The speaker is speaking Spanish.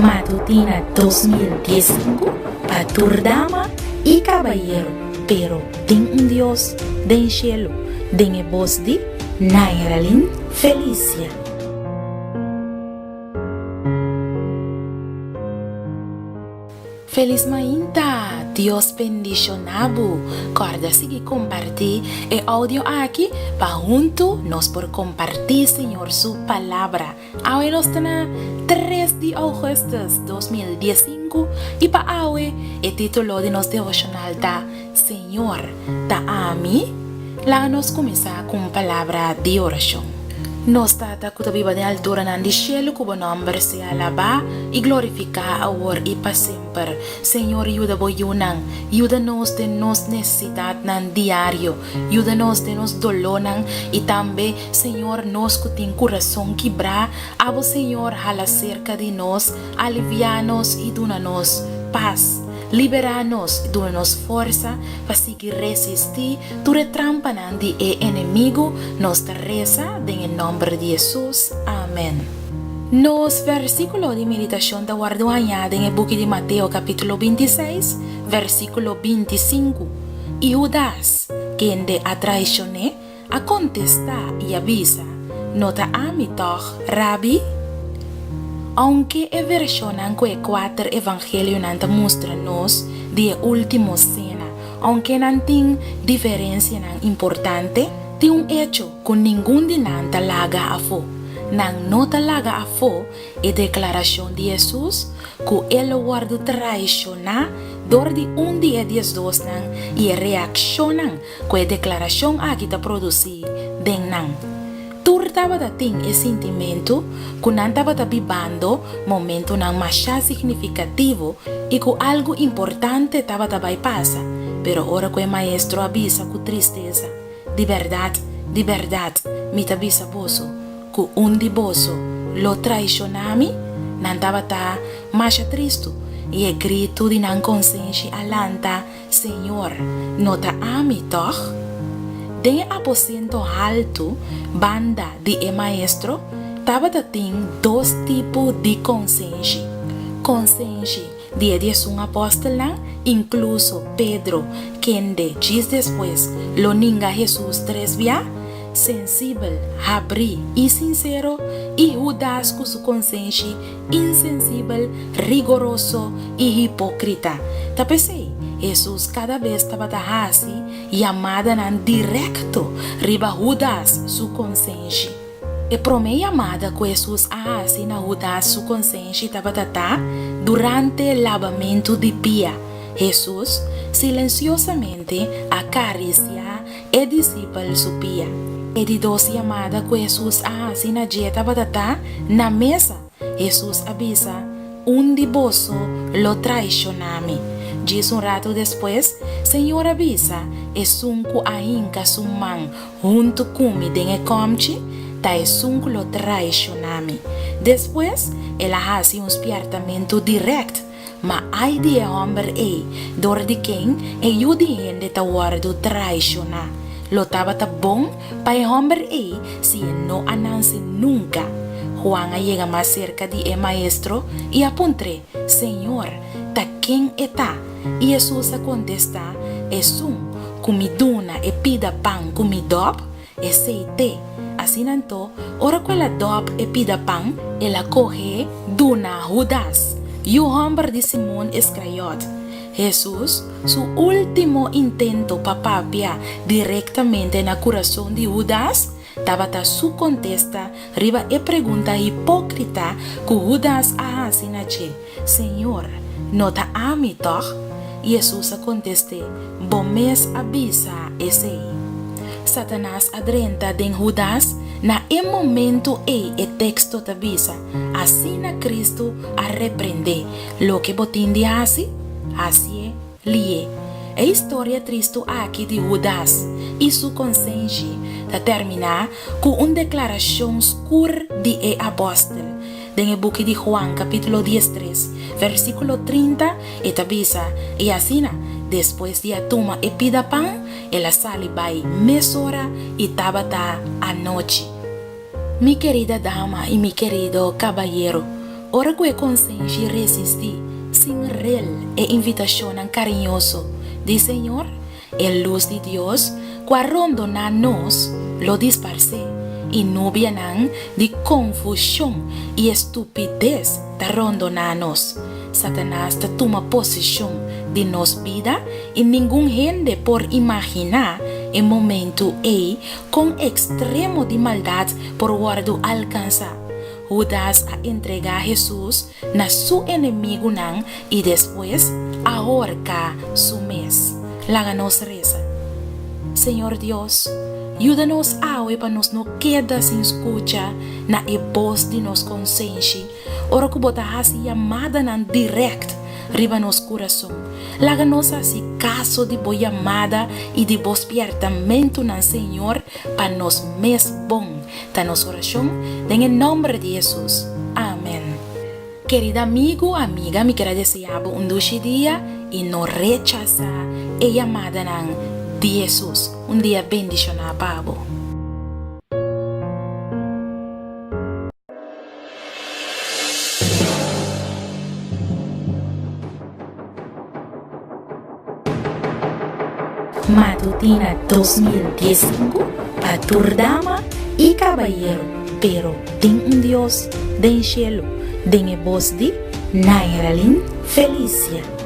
Matutina 2015 para dama y caballero, pero tem un Dios den cielo, den e voz de Nairalin Felicia. Feliz mainta, Dios bendicionado. Corda sigue compartir el audio aquí para junto nos por compartir, Señor, su palabra. Hoy nos tenemos 3 de agosto 2015 y para hoy el título de nuestro devocional está Señor, ta a mí. La nos comienza con palabra de oración. Nos trata que viva de altura en el cielo, que nombre sea alabado y glorificado ahora y para siempre. Señor, ayúdanos de nos necesidad en diario, ayúdanos de nos dolor y también, Señor, nos que tiene corazón quebrado, abo Señor, jala cerca de nos, alivianos y donanos paz. Liberanos, donos fuerza para seguir resistir tu retrampa de enemigo, nos reza en el nombre de Jesús. Amén. Nos versículo de meditación de guardo añade en el buque de Mateo capítulo 26, versículo 25. Y Judas, quien de traicioné, a contestar y avisa, no te ami toch, Rabbi? Aunque la versión en que 4 evangelios muestran-nos de última cena, aunque no tiene diferencia importante, tiene un hecho que ningún de nosotros laga a fo. No laga a fo es declaración de Jesús que él guarda traicionar door de un día 12 y reaccionan que la declaración aquí te produce de nan. Estaba dating e sentimento que não estava vivendo momento não mais significativo e que algo importante estava a passar, pero ora que o maestro avisa com tristeza, de verdade, me avisa boso, que de boso lo traicionami, não estava mais triste e o grito de não consciência alanta, Senhor, não te ami toch? De aposento alto, banda de maestro, estava tem 2 tipos de consciência. Consciência de 11 apóstolos, incluso Pedro, quien diz depois, lo ninga Jesus 3 via, sensível, abri e sincero, e Judas com sua consciência insensível, rigoroso e hipócrita. Tá pensei? Jesus cada vez estava assim, chamada direto, riba Judas, sua consciência. E promei chamada que Jesus assim na Judas, sua consciência estava durante o lavamento de pia. Jesus silenciosamente acaricia e discípulo sua pia. E de 12 chamada que Jesus assim na dieta estava na mesa. Jesus avisa, de boso lo traicionami. Diz rato depois, Senhor avisa, e sunco ainda summan, junto comi den e comchi, ta e sunco lo traicionami. Depois, ela hace espiertamento direto, ma ai de homem door de quem e judien de ta guardo traicionar. Lo tava bom pa e homem si no ananse nunca. Juan llega más cerca de maestro y apuntre, Senhor, ta quem está? E Jesus contesta, es comiduna e pida pan comidop, e seite. Assim nanto, ora que ela dop e pida pan, ela coge duna Judas, e o homem de Simão Iscariote. Jesus, su último intento para papia directamente na coração de Judas, estava su contesta riba e pergunta hipócrita que Judas assim nache, Senhor, não te ami toch? E Jesus conteste, bomes avisa esse. Satanás adrenta den Judas na momento e texto te avisa, assim na Cristo a repreender, lo que botin de assim lie. A história triste aqui de Judas e sua consciência termina com uma declaração escura de apóstolo. En el buque de Juan capítulo 13, versículo 30, e avisa, e assim, depois de toma e pida pan, ela sale by mesora e tabata a noite. Mi querida dama y mi querido caballero, Ora que consciência resistir, sin real e invitação carinhoso de Senhor, a luz de Deus, quarondo na nós, lo disparce, e nubia nan de confusão e estupidez da rondo na nós. Satanás ta toma posição de nos vida e nenhum gente por imaginar em momento com extremo de maldade por guardo alcançar. Judas a entregar Jesus na su inimigo nan e depois ahorcar su mes. Láganos reza. Senhor Deus, ajuda-nos hoje para nos não quedar sem escuta na voz de nos consciência. Ora que bota assim chamada nan direct riba nos coração. Láganos assim caso de boa chamada e de bom despertamento nan Senhor para nos mes bom. Ta nos oração, em nome de Jesus. Amém. Querido amigo, amiga, me quero desejar dulce dia e não rechazar a chamada de Jesus. Dia bendicionado para você. Matutina 2015 para toda dama e caballero, pero tem Deus, tem cielo, tem voz de Nairalyn Felicia.